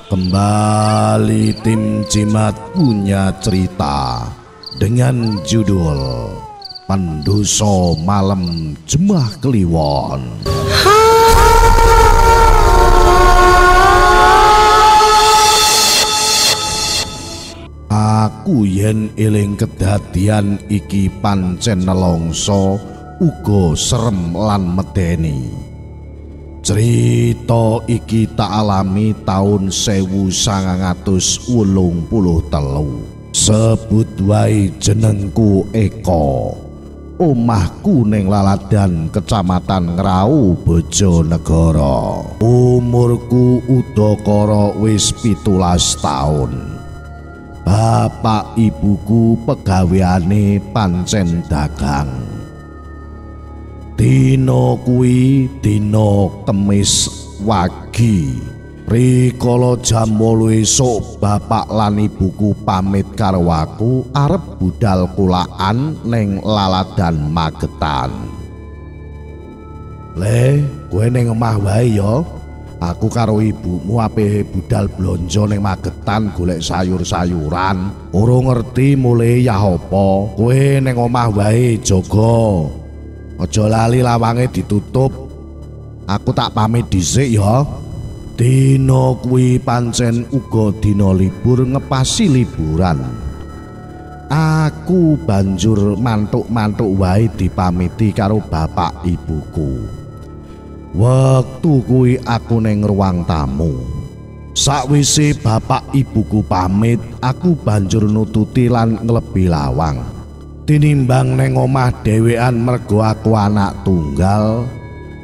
Kembali tim Cimat punya cerita dengan judul Pendoso Malam Jemah Kliwon. Aku yen eling kedadian iki pancen nelongso uga serem lan medeni. Cerita iki tak alami taun 1983. Sebut wae jenengku Eko. Omahku ning Laladan, Kecamatan Ngrau, Bojonegoro. Umurku udakara wis 17 taun. Bapak ibuku pegaweane pancen dagang. Dino kuwi dino Kemis Wagi. Rikala jam 8 esuk bapak lan ibuku pamit karo aku arep budal kulaan ning Laladan Magetan. Le, kowe ning omah wae ya. Aku karo ibumu ape budal blonjo ning Magetan golek sayur-sayuran. Ora ngerti mulih ya apa. Kowe ning omah wae jaga. Aja lali lawange ditutup. Aku tak pamit dhisik ya. Dina kuwi pancen uga dina libur ngepasi liburan. Aku banjur mantuk-mantuk wae dipamiti karo bapak ibuku. Wektu kuwi aku ning ruang tamu. Sakwise bapak ibuku pamit, aku banjur nututi lan nglebi lawang. Tinimbang neng omah dhewean mergo aku anak tunggal,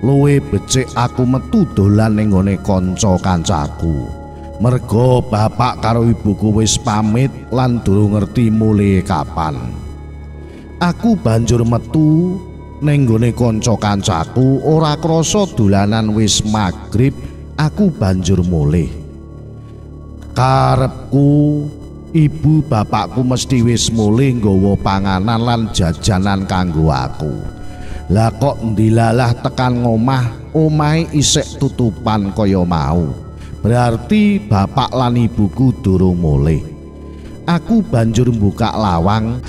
luwih becik aku metu dolan ning gone kanca-kancaku. Mergo bapak karo ibuku wis pamit lan durung ngerti mulih kapan. Aku banjur metu ning gone kanca-kancaku, ora krasa dolanan wis magrib, aku banjur mulih. Karepku ibu bapakku mesti wis mulih nggawa panganan lan jajanan kanggo aku. Lah kok ndilalah tekan ngomah, omahe isih tutupan kaya mau. Berarti bapak lan ibuku durung mulih. Aku banjur buka lawang.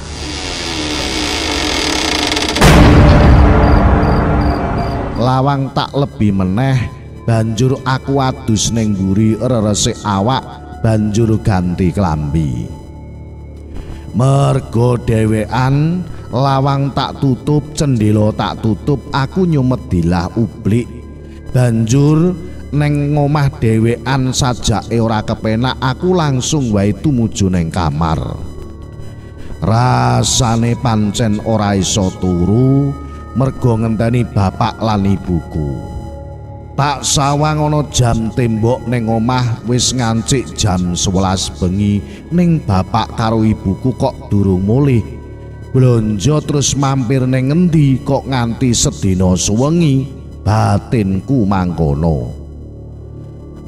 Lawang tak lebih meneh, banjur aku adus ning mburi reresik awak. Banjur ganti klambi. Mergo dhewean lawang tak tutup, cendela tak tutup, aku nyumet dilah ublik. Banjur neng ngomah dhewean sajake ora kepenak, aku langsung wae tumuju neng kamar. Rasane pancen ora iso turu mergo ngenteni bapak lan ibuku. Tak sawang ana jam tembok ning omah wis ngancik jam 11 bengi ning bapak karo ibuku kok durung mulih. Blonjo terus mampir ning ngendi kok nganti sedina suwengi, batinku mangkono.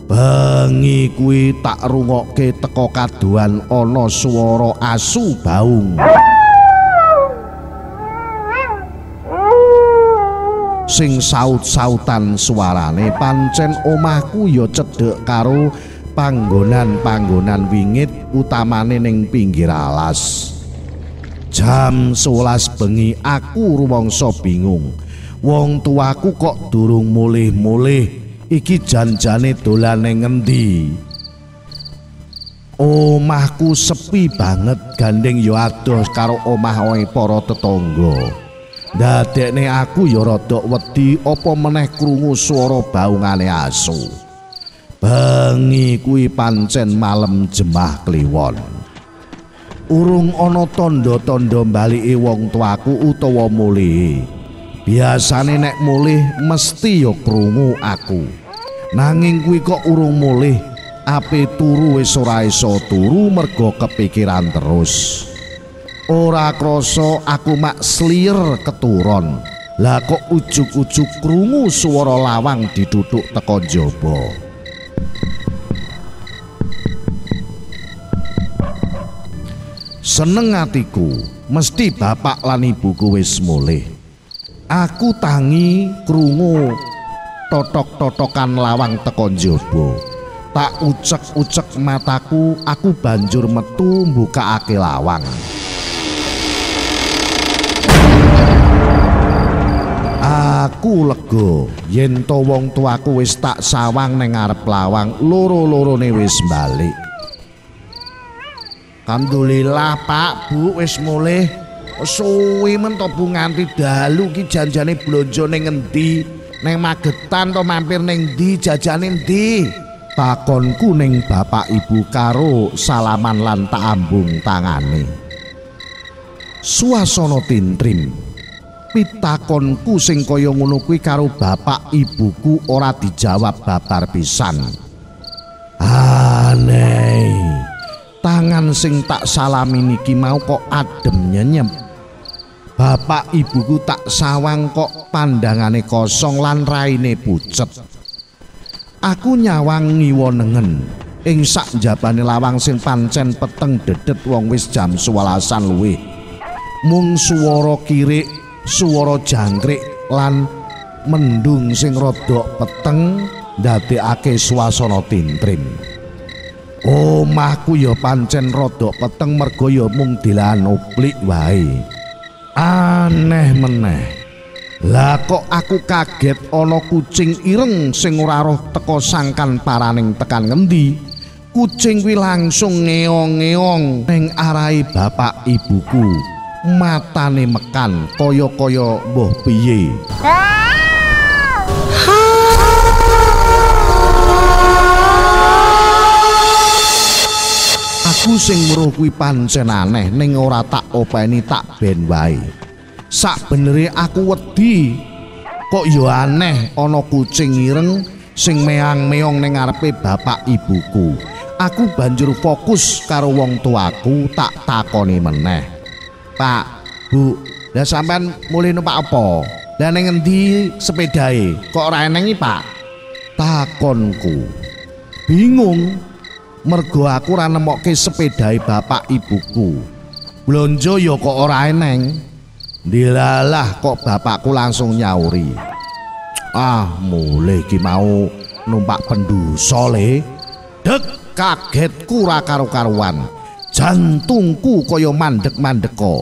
Bengi kuwi tak rungokke teko kaduan ana swara asu baung. Sing saut-sautan suarane pancen omahku ya cedhek karo panggonan-panggonan wingit utamane ning pinggir alas. Jam 11 bengi aku rumangsa bingung. Wong tuaku kok durung mulih-mulih, iki jan-jane dolan ning ngendi? Omahku sepi banget, gandeng ya adoh karo omah-omahe para tetangga. Dadekne aku ya rada wedi apa meneh krungu swara baungane asu. Bengi kuwi pancen malam jemah kliwon. Urung ana tanda-tanda mbalike wong tuaku utawa mulih. Biasane nek mulih mesti ya krungu aku. Nanging kuwi kok urung mulih, ape turu wis ora iso turu mergo kepikiran terus. Ora krasa aku mak slir keturon. Lah kok ujug-ujug krungu swara lawang dituthuk teka njaba. Seneng atiku, mesti bapak lan ibuku wis mulih. Aku tangi krungu totok-totokan lawang teko njaba. Tak ucek-ucek mataku, aku banjur metu mbukakake lawang. Aku lega yen to wong tuaku wis tak sawang ning ngarep lawang, loro-lorone wis balik. Alhamdulillah Pak, Bu wis mulih. Suwi men to Bu nganti dalu ki janjane blonjo ning endi? Ning Magetan to mampir ning ndi, jajane ndi? Takonku ning bapak ibu karo salaman lan tak ambung tangane. Suasana tintrim. Pitakonku sing kaya ngono kuwi karo bapak ibuku ora dijawab babar pisan. Aneh. Tangan sing tak salami niki mau kok adem nyenyep. Bapak ibuku tak sawang kok pandangane kosong lan raine pucet. Aku nyawang ngiwonengen ing sak njabane lawang sing pancen peteng dedet wong wis jam 11-an luwih. Mung swara kirik, swara jangkrik lan mendung sing rada peteng ndadekake swasana tintrim. Omahku ya pancen rada peteng merga ya mung dilahan oplik wae. Aneh meneh. Lah kok aku kaget ana kucing ireng sing ora roh teka sangkan paraning tekan ngendi. Kucing kuwi langsung ngeong-ngeong ning arahe bapak ibuku. Matane mekan kaya-kaya mbah piye. Aku sing weruh kuwi pancen aneh ning ora tak openi tak ben wae. Sakbenere aku wedi. Kok ya aneh ana kucing ireng sing meang-meong ning ngarepe bapak ibuku. Aku banjur fokus karo wong tuaku tak takoni meneh. Pak, Bu, lah sampean mulih numpak apa? Lah ning endi sepedahe? Kok ora eneng iki, Pak? Takonku. Bingung. Mergo aku ora nemokke sepedahe bapak ibuku. Blonjo ya kok ora eneng. Dilalah kok bapakku langsung nyauri. Ah, mulih ki mau numpak pendosa le. Dek kagetku ora karo-karuan. Jantungku kaya mandek-mandeka.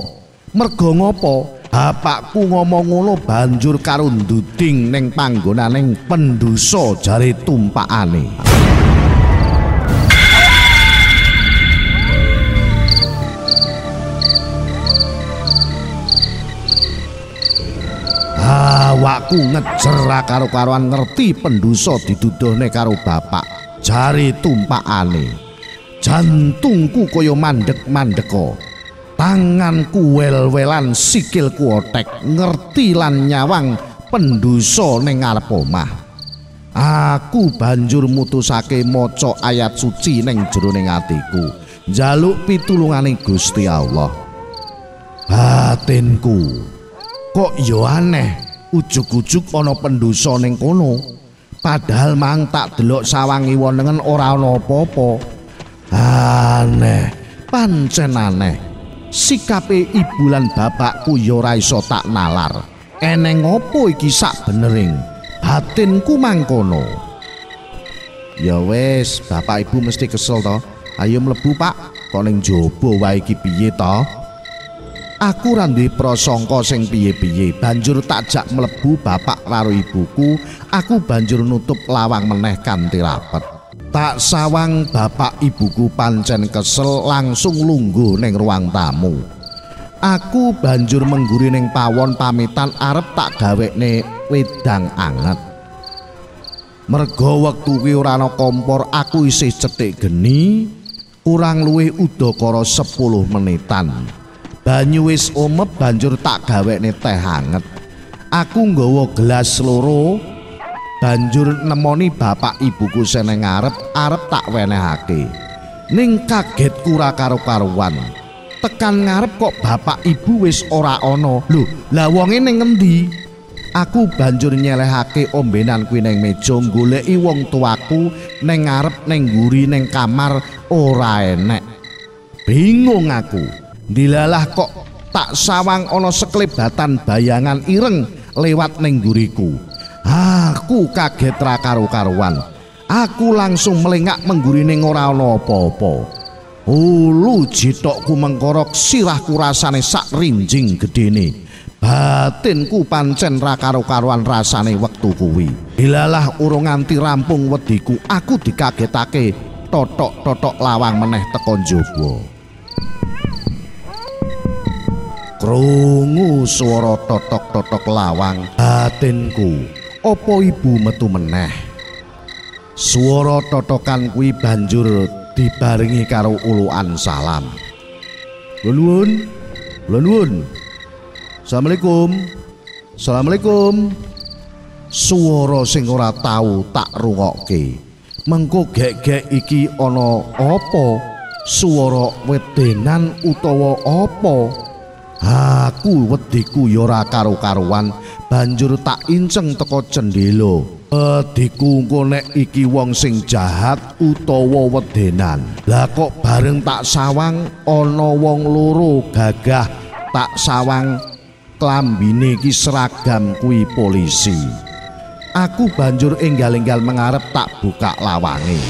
Mergo ngopo? Bapakku ngomong ngono banjur karo nduding ning panggonaning pendosa jare tumpakane. Awakku ngejer karo-karuan ngerti pendosa diduduhne karo bapak jare tumpakane. Jantungku kaya mandek-mandeka. Tanganku wel-welan, sikilku otek, ngerti lan nyawang pendosa ning ngarep omah. Aku banjur mutusake maca ayat suci ning jroning atiku, njaluk pitulungane Gusti Allah. Batinku kok ya aneh, ujug-ujug ana pendosa ning kono. Padahal mang tak delok sawangi wonengen ora ana apa-apa. Aneh, pancen aneh. Sikape ibu lan bapakku ya ora iso tak nalar. Eneng opo iki sak benering? Batinku mangkono. Ya wis, bapak ibu mesti kesel to. Ayo mlebu, Pak. Kok ning njaba wae iki piye to? Aku ora duwe prasangka sing piye-piye. Banjur tak jak mlebu bapak karo ibuku. Aku banjur nutup lawang meneh kanthi rapet. Tak sawang bapak ibuku pancen kesel langsung lungguh ning ruang tamu. Aku banjur mengguri ning pawon pamitan arep tak gawekne wedang anget. Merga wektu kuwi ora ana kompor, aku isih cethik geni, kurang luwih udakara 10 menitan. Banyu wis omep banjur tak gawekne teh anget. Aku nggawa gelas loro. Banjur nemoni bapak ibuku seneng arep tak wenehake. Ning kagetku ora karo-karuan. Tekan ngarep kok bapak ibu wis ora ana. Lho, lah wonge ning ngendi? Aku banjur nyelehake ombenan kuwi ning meja goleki wong tuaku ning ngarep ning nguri ning kamar ora enek. Bingung aku. Dilalah kok tak sawang ana seklebatan bayangan ireng lewat ning nguriku. Aku kaget ra karo-karuan. Aku langsung melengak menggurine ora ana apa-apa. Ulu jithokku mengkorok, sirahku rasane sak rinjing gedene. Batinku pancen ra karo-karuan rasane wektu kuwi. Ilalah urung nganti rampung wediku, aku dikagetake totok-totok lawang meneh teko njaba. Krungu swara totok-totok lawang, batinku, apa ibu metu meneh? Swara totokan kuwi banjur dibarengi karo ulukan salam. Nuwun, nuwun. Assalamualaikum. Assalamualaikum. Swara sing ora tau tak rungokke. Mengko gek-gek iki ana apa? Swara wedenan utawa apa? Aku wediku ya ora karo-karuan, banjur tak inceng teko cendela. Wediku engko nek iki wong sing jahat utawa wedenan. Lah kok bareng tak sawang ana wong loro gagah tak sawang klambine iki seragam kuwi polisi. Aku banjur enggal-enggal mengarep tak buka lawange.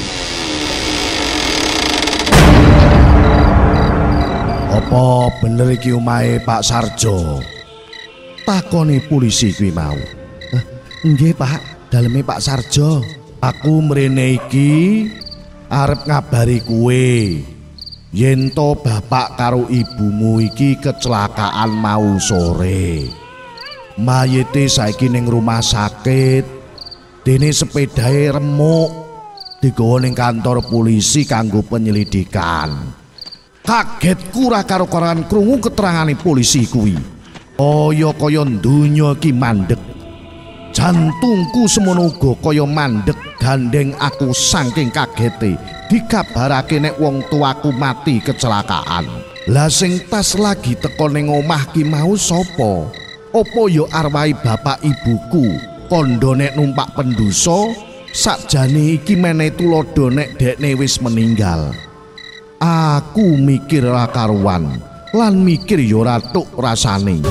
Apa bener iki omahe Pak Sarjo? Takoni polisi kuwi mau. Nggih Pak, daleme Pak Sarjo. Aku mrene iki arep ngabari kowe yen to bapak karo ibumu iki kecelakaan mau sore. Mayite saiki ning rumah sakit, dene sepedahe remuk, digawa ning kantor polisi kanggo penyelidikan. Kagetku ra karo-karoan krungu keterangane polisi kuwi. Kaya donya iki mandeg. Jantungku semono uga kaya mandeg gandeng aku saking kagete dikabarake nek wong tuaku mati kecelakaan. Lah sing tas lagi teko ning omah ki mau sapa? Apa ya arwahe bapak ibuku kandha nek numpak pendosa sakjane iki menehi tulodo nek dekne wis meninggal. Aku mikir ra karuan lan mikir ya ora tuk rasane.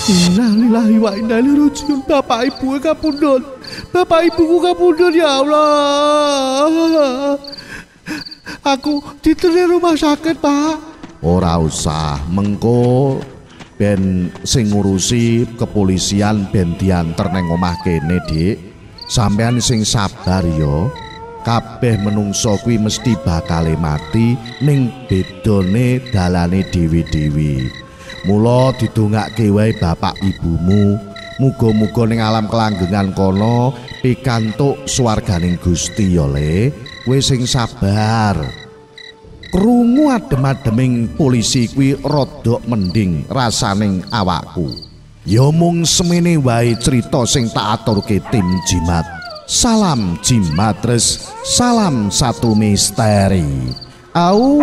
Innalillahi wa inna ilaihi raji'un. Bapak ibu kapundhut. Bapak ibuku kapundhut ya Allah. Aku ditene rumah sakit, Pak. Ora usah, mengko ben sing ngurusi kepolisian ben dianter nang omah kene, Dik. Sampean sing sabar ya. Kabeh menungso kuwi mesti bakale mati ning bedone dalane dewi-dewi. Mula didongake wae bapak ibumu, muga-muga ning alam kelanggengan kono pikantuk swarganing Gusti ya, Le. Kowe sing sabar. Krungu adem-ademing polisi kuwi rada mending rasaning awakku. Ya mung semene wae crita sing tak aturke tim Jimat. Salam Jimatres, salam satu misteri. Au.